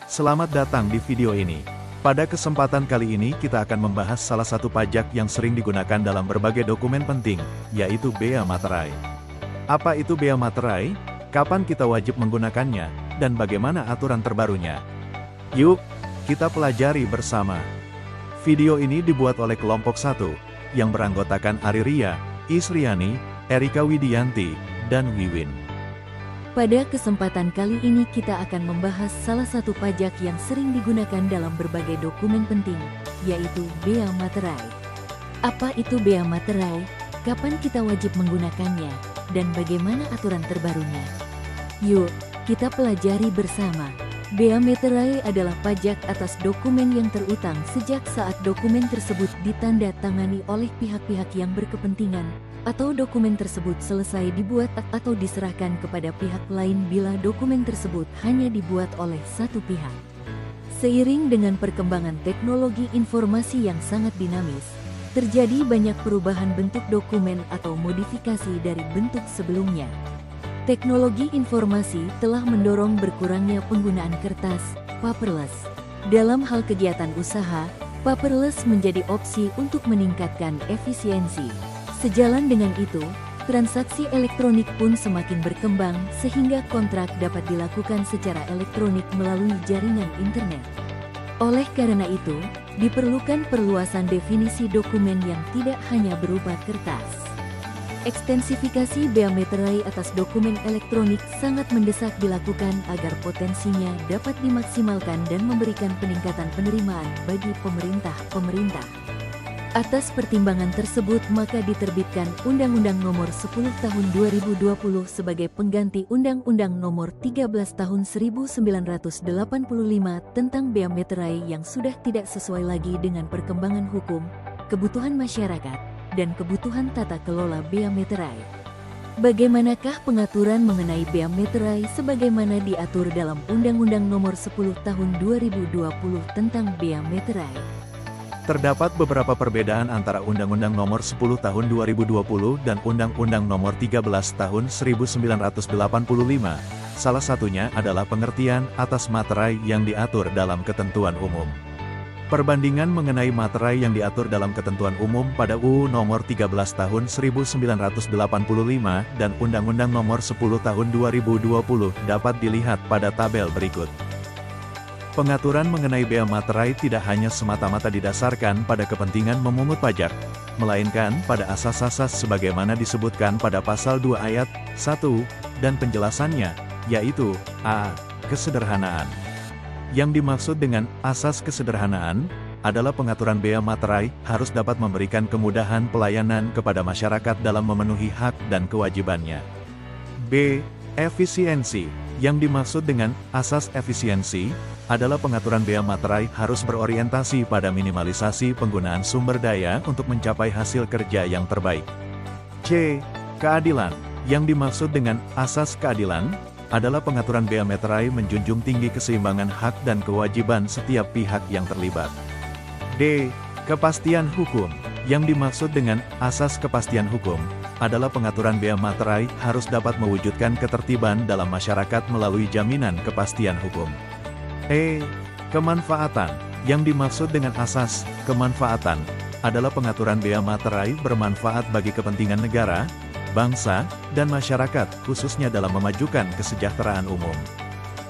Selamat datang di video ini. Pada kesempatan kali ini kita akan membahas salah satu pajak yang sering digunakan dalam berbagai dokumen penting, yaitu Bea Materai. Apa itu Bea Materai? Kapan kita wajib menggunakannya? Dan bagaimana aturan terbarunya? Yuk, kita pelajari bersama. Video ini dibuat oleh kelompok 1, yang beranggotakan Ariria, Isriani, Erika Widianti, dan Wiwin. Pada kesempatan kali ini kita akan membahas salah satu pajak yang sering digunakan dalam berbagai dokumen penting, yaitu Bea Materai. Apa itu Bea Materai? Kapan kita wajib menggunakannya? Dan bagaimana aturan terbarunya? Yuk, kita pelajari bersama. Bea Materai adalah pajak atas dokumen yang terutang sejak saat dokumen tersebut ditanda tangani oleh pihak-pihak yang berkepentingan, atau dokumen tersebut selesai dibuat atau diserahkan kepada pihak lain bila dokumen tersebut hanya dibuat oleh satu pihak. Seiring dengan perkembangan teknologi informasi yang sangat dinamis, terjadi banyak perubahan bentuk dokumen atau modifikasi dari bentuk sebelumnya. Teknologi informasi telah mendorong berkurangnya penggunaan kertas, paperless. Dalam hal kegiatan usaha, paperless menjadi opsi untuk meningkatkan efisiensi. Sejalan dengan itu, transaksi elektronik pun semakin berkembang sehingga kontrak dapat dilakukan secara elektronik melalui jaringan internet. Oleh karena itu, diperlukan perluasan definisi dokumen yang tidak hanya berupa kertas. Ekstensifikasi Bea Materai atas dokumen elektronik sangat mendesak dilakukan agar potensinya dapat dimaksimalkan dan memberikan peningkatan penerimaan bagi pemerintah. Atas pertimbangan tersebut maka diterbitkan Undang-Undang Nomor 10 Tahun 2020 sebagai pengganti Undang-Undang Nomor 13 Tahun 1985 tentang Bea Materai yang sudah tidak sesuai lagi dengan perkembangan hukum, kebutuhan masyarakat, dan kebutuhan tata kelola Bea Materai. Bagaimanakah pengaturan mengenai Bea Materai sebagaimana diatur dalam Undang-Undang Nomor 10 Tahun 2020 tentang Bea Materai? Terdapat beberapa perbedaan antara Undang-Undang Nomor 10 Tahun 2020 dan Undang-Undang Nomor 13 Tahun 1985. Salah satunya adalah pengertian atas materai yang diatur dalam ketentuan umum. Perbandingan mengenai materai yang diatur dalam ketentuan umum pada UU Nomor 13 Tahun 1985 dan Undang-Undang Nomor 10 Tahun 2020 dapat dilihat pada tabel berikut. Pengaturan mengenai Bea Materai tidak hanya semata-mata didasarkan pada kepentingan memungut pajak, melainkan pada asas-asas sebagaimana disebutkan pada pasal 2 ayat 1, dan penjelasannya, yaitu a. Kesederhanaan. Yang dimaksud dengan asas kesederhanaan, adalah pengaturan Bea Materai harus dapat memberikan kemudahan pelayanan kepada masyarakat dalam memenuhi hak dan kewajibannya. b. Efisiensi. Yang dimaksud dengan asas efisiensi, adalah pengaturan Bea Materai harus berorientasi pada minimalisasi penggunaan sumber daya untuk mencapai hasil kerja yang terbaik. c. Keadilan. Yang dimaksud dengan asas keadilan, adalah pengaturan Bea Materai menjunjung tinggi keseimbangan hak dan kewajiban setiap pihak yang terlibat. d. Kepastian hukum. Yang dimaksud dengan asas kepastian hukum, adalah pengaturan Bea Materai harus dapat mewujudkan ketertiban dalam masyarakat melalui jaminan kepastian hukum. e. Kemanfaatan. Yang dimaksud dengan asas kemanfaatan, adalah pengaturan Bea Materai bermanfaat bagi kepentingan negara, bangsa, dan masyarakat, khususnya dalam memajukan kesejahteraan umum.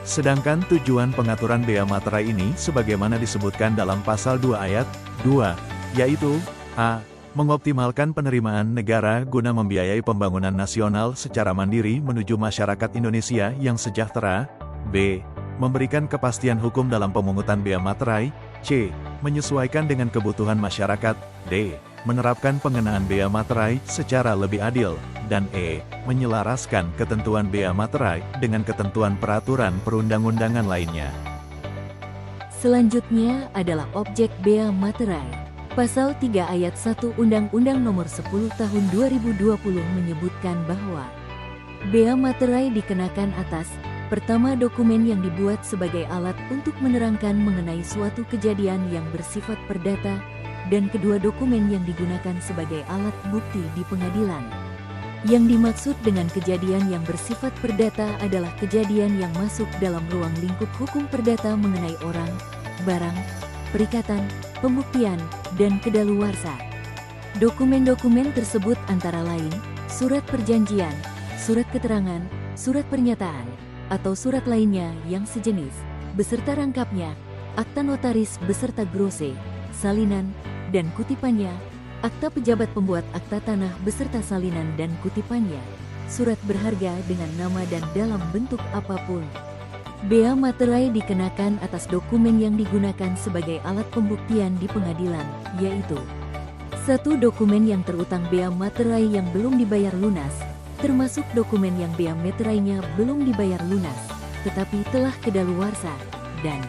Sedangkan tujuan pengaturan Bea Materai ini sebagaimana disebutkan dalam pasal 2 ayat 2, yaitu a. Mengoptimalkan penerimaan negara guna membiayai pembangunan nasional secara mandiri menuju masyarakat Indonesia yang sejahtera. b. Memberikan kepastian hukum dalam pemungutan Bea Materai. c. Menyesuaikan dengan kebutuhan masyarakat. d. Menerapkan pengenaan Bea Materai secara lebih adil. Dan e. Menyelaraskan ketentuan Bea Materai dengan ketentuan peraturan perundang-undangan lainnya. Selanjutnya adalah objek Bea Materai. Pasal 3 ayat 1 Undang-Undang Nomor 10 Tahun 2020 menyebutkan bahwa Bea Materai dikenakan atas, pertama, dokumen yang dibuat sebagai alat untuk menerangkan mengenai suatu kejadian yang bersifat perdata, dan kedua, dokumen yang digunakan sebagai alat bukti di pengadilan. Yang dimaksud dengan kejadian yang bersifat perdata adalah kejadian yang masuk dalam ruang lingkup hukum perdata mengenai orang, barang, perikatan, pembuktian, dan kedaluarsa. Dokumen-dokumen tersebut antara lain, surat perjanjian, surat keterangan, surat pernyataan, atau surat lainnya yang sejenis, beserta rangkapnya, akta notaris beserta grose, salinan, dan kutipannya, akta pejabat pembuat akta tanah beserta salinan dan kutipannya, surat berharga dengan nama dan dalam bentuk apapun. Bea materai dikenakan atas dokumen yang digunakan sebagai alat pembuktian di pengadilan, yaitu 1. Dokumen yang terutang bea materai yang belum dibayar lunas, termasuk dokumen yang bea materainya belum dibayar lunas, tetapi telah kedaluarsa, dan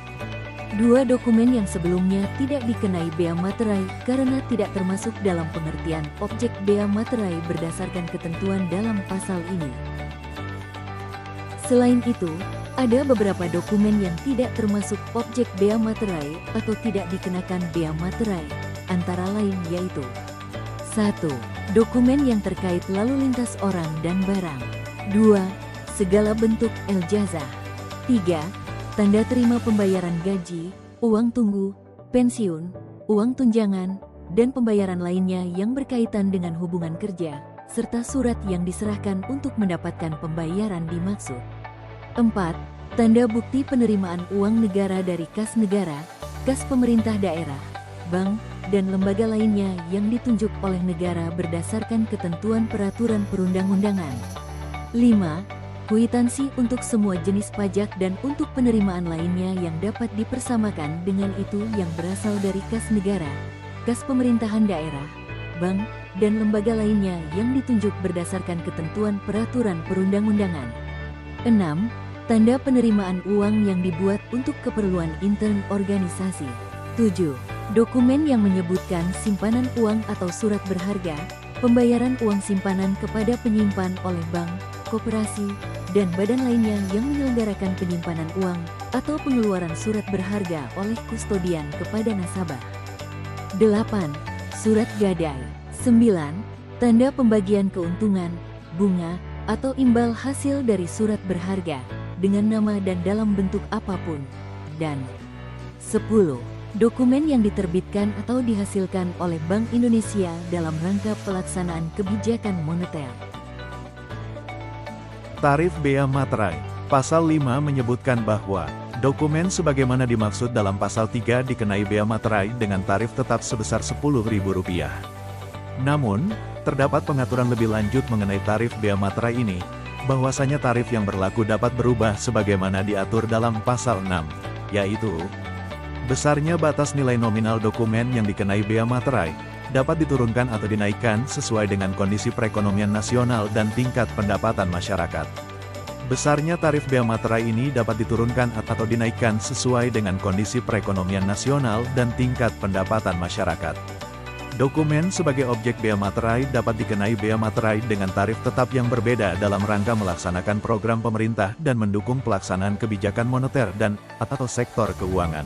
2. Dokumen yang sebelumnya tidak dikenai bea materai karena tidak termasuk dalam pengertian objek bea materai berdasarkan ketentuan dalam pasal ini. Selain itu, ada beberapa dokumen yang tidak termasuk objek bea materai atau tidak dikenakan bea materai, antara lain yaitu 1. Dokumen yang terkait lalu lintas orang dan barang. 2. Segala bentuk ijazah. 3. Tanda terima pembayaran gaji, uang tunggu, pensiun, uang tunjangan, dan pembayaran lainnya yang berkaitan dengan hubungan kerja, serta surat yang diserahkan untuk mendapatkan pembayaran dimaksud. 4. Tanda bukti penerimaan uang negara dari kas negara, kas pemerintah daerah, bank, dan lembaga lainnya yang ditunjuk oleh negara berdasarkan ketentuan peraturan perundang-undangan. 5. Kwitansi untuk semua jenis pajak dan untuk penerimaan lainnya yang dapat dipersamakan dengan itu yang berasal dari kas negara, kas pemerintahan daerah, bank, dan lembaga lainnya yang ditunjuk berdasarkan ketentuan peraturan perundang-undangan. 6. Tanda penerimaan uang yang dibuat untuk keperluan intern organisasi. 7. Dokumen yang menyebutkan simpanan uang atau surat berharga, pembayaran uang simpanan kepada penyimpan oleh bank, koperasi, dan badan lainnya yang menyelenggarakan penyimpanan uang atau pengeluaran surat berharga oleh kustodian kepada nasabah. 8. Surat gadai. 9. Tanda pembagian keuntungan, bunga, atau imbal hasil dari surat berharga dengan nama dan dalam bentuk apapun. Dan 10. Dokumen yang diterbitkan atau dihasilkan oleh Bank Indonesia dalam rangka pelaksanaan kebijakan moneter. Tarif bea materai. Pasal 5 menyebutkan bahwa dokumen sebagaimana dimaksud dalam pasal 3 dikenai bea materai dengan tarif tetap sebesar Rp10.000. Namun, terdapat pengaturan lebih lanjut mengenai tarif bea materai ini, bahwasanya tarif yang berlaku dapat berubah sebagaimana diatur dalam pasal 6, yaitu besarnya batas nilai nominal dokumen yang dikenai bea materai dapat diturunkan atau dinaikkan sesuai dengan kondisi perekonomian nasional dan tingkat pendapatan masyarakat. Besarnya tarif bea materai ini dapat diturunkan atau dinaikkan sesuai dengan kondisi perekonomian nasional dan tingkat pendapatan masyarakat. Dokumen sebagai objek bea materai dapat dikenai bea materai dengan tarif tetap yang berbeda dalam rangka melaksanakan program pemerintah dan mendukung pelaksanaan kebijakan moneter dan atau sektor keuangan.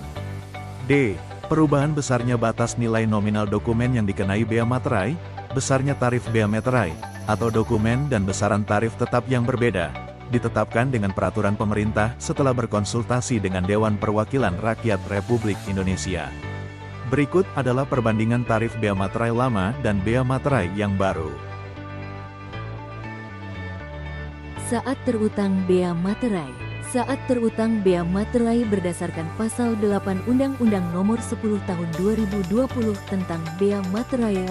D. Perubahan besarnya batas nilai nominal dokumen yang dikenai bea materai, besarnya tarif bea materai, atau dokumen dan besaran tarif tetap yang berbeda, ditetapkan dengan peraturan pemerintah setelah berkonsultasi dengan Dewan Perwakilan Rakyat Republik Indonesia. Berikut adalah perbandingan tarif bea materai lama dan bea materai yang baru. Saat terutang bea materai. Saat terutang bea materai berdasarkan Pasal 8 Undang-Undang Nomor 10 Tahun 2020 tentang Bea Materai.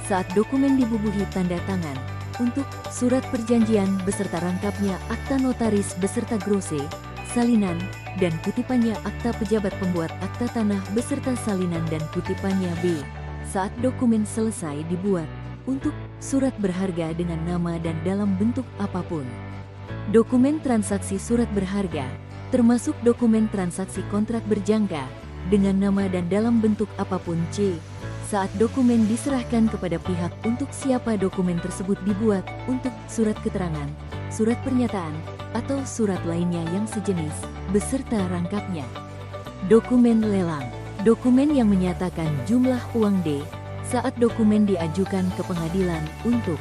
Saat dokumen dibubuhi tanda tangan, untuk surat perjanjian beserta rangkapnya akta notaris beserta grose, salinan, dan kutipannya akta pejabat pembuat akta tanah beserta salinan dan kutipannya B. Saat dokumen selesai dibuat, untuk surat berharga dengan nama dan dalam bentuk apapun. Dokumen transaksi surat berharga, termasuk dokumen transaksi kontrak berjangka, dengan nama dan dalam bentuk apapun C. Saat dokumen diserahkan kepada pihak untuk siapa dokumen tersebut dibuat, untuk surat keterangan, surat pernyataan, atau surat lainnya yang sejenis, beserta rangkapnya. Dokumen lelang, dokumen yang menyatakan jumlah uang D, saat dokumen diajukan ke pengadilan untuk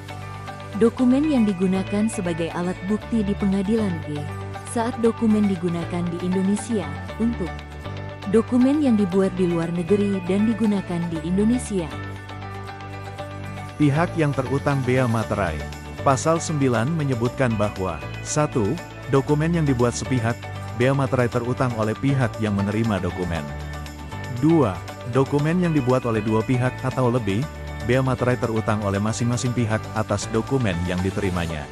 Dokumen yang digunakan sebagai alat bukti di pengadilan G. Saat dokumen digunakan di Indonesia, untuk dokumen yang dibuat di luar negeri dan digunakan di Indonesia. Pihak yang terutang bea materai. Pasal 9 menyebutkan bahwa 1. Dokumen yang dibuat sepihak, bea materai terutang oleh pihak yang menerima dokumen. 2. Dokumen yang dibuat oleh dua pihak atau lebih, bea materai terutang oleh masing-masing pihak atas dokumen yang diterimanya.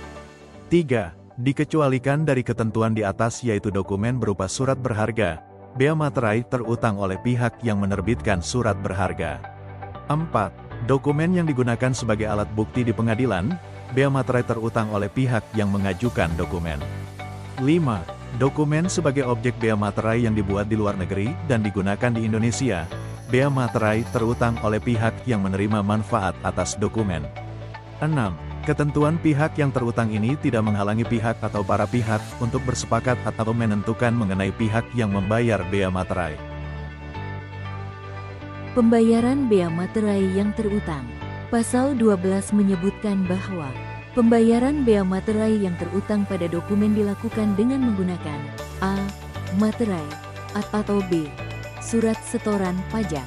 3. Dikecualikan dari ketentuan di atas yaitu dokumen berupa surat berharga, bea materai terutang oleh pihak yang menerbitkan surat berharga. 4. Dokumen yang digunakan sebagai alat bukti di pengadilan, bea materai terutang oleh pihak yang mengajukan dokumen. 5. Dokumen sebagai objek bea materai yang dibuat di luar negeri dan digunakan di Indonesia, bea materai terutang oleh pihak yang menerima manfaat atas dokumen. 6. Ketentuan pihak yang terutang ini tidak menghalangi pihak atau para pihak untuk bersepakat atau menentukan mengenai pihak yang membayar bea materai. Pembayaran bea materai yang terutang. Pasal 12 menyebutkan bahwa pembayaran bea materai yang terutang pada dokumen dilakukan dengan menggunakan A. Materai atau B. Surat setoran pajak.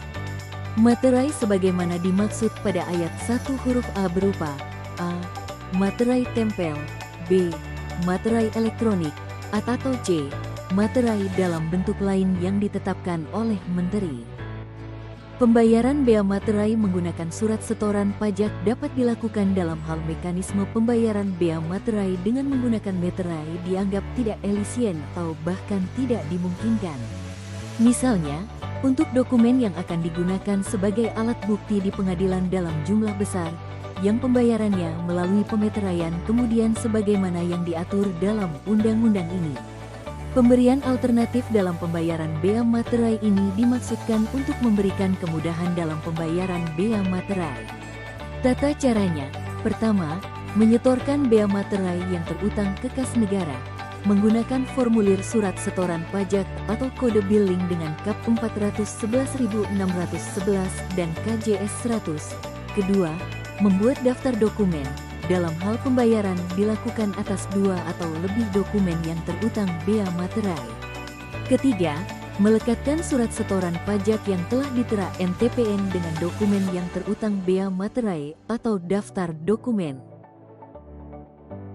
Materai sebagaimana dimaksud pada ayat 1 huruf A berupa A. Materai tempel, B. Materai elektronik, atau C. Materai dalam bentuk lain yang ditetapkan oleh Menteri. Pembayaran bea materai menggunakan surat setoran pajak dapat dilakukan dalam hal mekanisme pembayaran bea materai dengan menggunakan meterai dianggap tidak efisien atau bahkan tidak dimungkinkan. Misalnya, untuk dokumen yang akan digunakan sebagai alat bukti di pengadilan dalam jumlah besar, yang pembayarannya melalui pemeteraian kemudian sebagaimana yang diatur dalam undang-undang ini. Pemberian alternatif dalam pembayaran bea materai ini dimaksudkan untuk memberikan kemudahan dalam pembayaran bea materai. Tata caranya, pertama, menyetorkan bea materai yang terutang ke kas negara, menggunakan formulir surat setoran pajak atau kode billing dengan KAP 411.611 dan KJS 100. Kedua, membuat daftar dokumen. Dalam hal pembayaran dilakukan atas dua atau lebih dokumen yang terutang bea materai. Ketiga, melekatkan surat setoran pajak yang telah ditera NTPN dengan dokumen yang terutang bea materai atau daftar dokumen.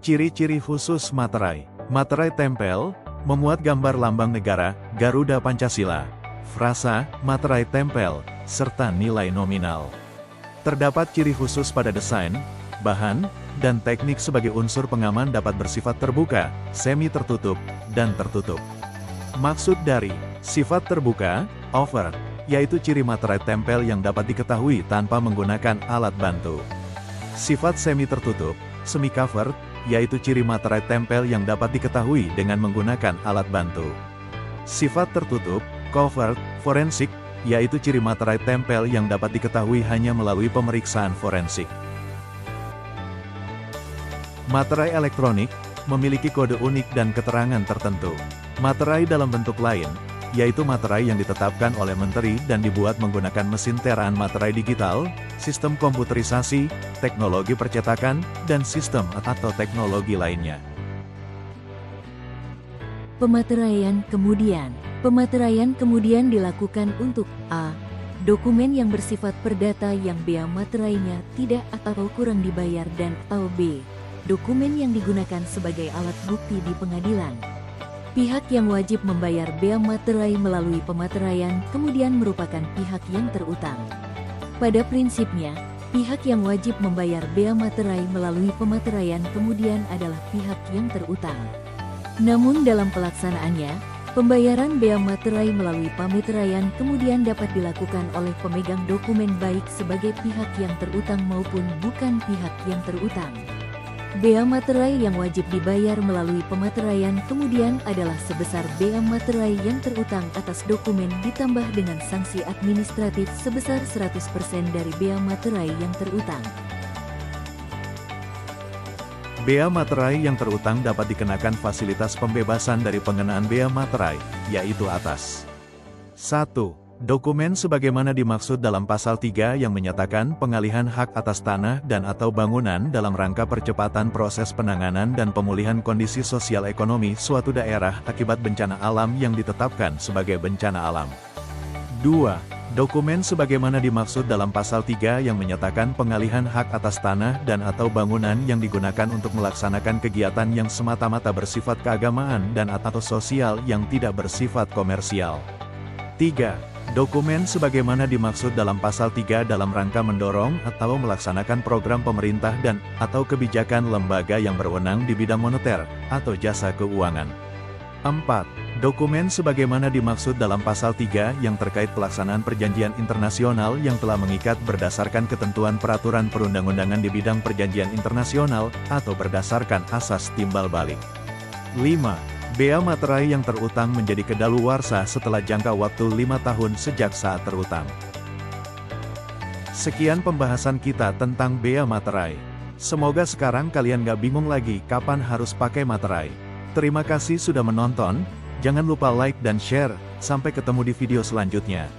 Ciri-ciri khusus materai. Materai tempel, memuat gambar lambang negara, Garuda Pancasila, frasa, materai tempel, serta nilai nominal. Terdapat ciri khusus pada desain, bahan, dan teknik sebagai unsur pengaman dapat bersifat terbuka, semi-tertutup, dan tertutup. Maksud dari sifat terbuka, overt, yaitu ciri materai tempel yang dapat diketahui tanpa menggunakan alat bantu. Sifat semi-tertutup, semi-covered, yaitu ciri materai tempel yang dapat diketahui dengan menggunakan alat bantu. Sifat tertutup, covered, forensik, yaitu ciri materai tempel yang dapat diketahui hanya melalui pemeriksaan forensik. Materai elektronik memiliki kode unik dan keterangan tertentu. Materai dalam bentuk lain, yaitu materai yang ditetapkan oleh Menteri dan dibuat menggunakan mesin teraan materai digital, sistem komputerisasi, teknologi percetakan, dan sistem atau teknologi lainnya. Pemateraian kemudian dilakukan untuk A. Dokumen yang bersifat perdata yang bea materainya tidak atau kurang dibayar dan atau B. Dokumen yang digunakan sebagai alat bukti di pengadilan. Pihak yang wajib membayar bea materai melalui pemateraian kemudian merupakan pihak yang terutang. Pada prinsipnya, pihak yang wajib membayar bea materai melalui pemateraian kemudian adalah pihak yang terutang. Namun dalam pelaksanaannya, pembayaran bea materai melalui pameteraian kemudian dapat dilakukan oleh pemegang dokumen baik sebagai pihak yang terutang maupun bukan pihak yang terutang. Bea materai yang wajib dibayar melalui pemateraian kemudian adalah sebesar bea materai yang terutang atas dokumen ditambah dengan sanksi administratif sebesar 100% dari bea materai yang terutang. Bea materai yang terutang dapat dikenakan fasilitas pembebasan dari pengenaan bea materai, yaitu atas 1. Dokumen sebagaimana dimaksud dalam pasal 3 yang menyatakan pengalihan hak atas tanah dan atau bangunan dalam rangka percepatan proses penanganan dan pemulihan kondisi sosial ekonomi suatu daerah akibat bencana alam yang ditetapkan sebagai bencana alam. 2. Dokumen sebagaimana dimaksud dalam pasal 3 yang menyatakan pengalihan hak atas tanah dan atau bangunan yang digunakan untuk melaksanakan kegiatan yang semata-mata bersifat keagamaan dan atau sosial yang tidak bersifat komersial. 3. Dokumen sebagaimana dimaksud dalam pasal 3 dalam rangka mendorong atau melaksanakan program pemerintah dan atau kebijakan lembaga yang berwenang di bidang moneter atau jasa keuangan. 4. Dokumen sebagaimana dimaksud dalam pasal 3 yang terkait pelaksanaan perjanjian internasional yang telah mengikat berdasarkan ketentuan peraturan perundang-undangan di bidang perjanjian internasional atau berdasarkan asas timbal balik. 5. Bea materai yang terutang menjadi kedaluwarsa setelah jangka waktu 5 tahun sejak saat terutang. Sekian pembahasan kita tentang bea materai. Semoga sekarang kalian gak bingung lagi kapan harus pakai materai. Terima kasih sudah menonton, jangan lupa like dan share, sampai ketemu di video selanjutnya.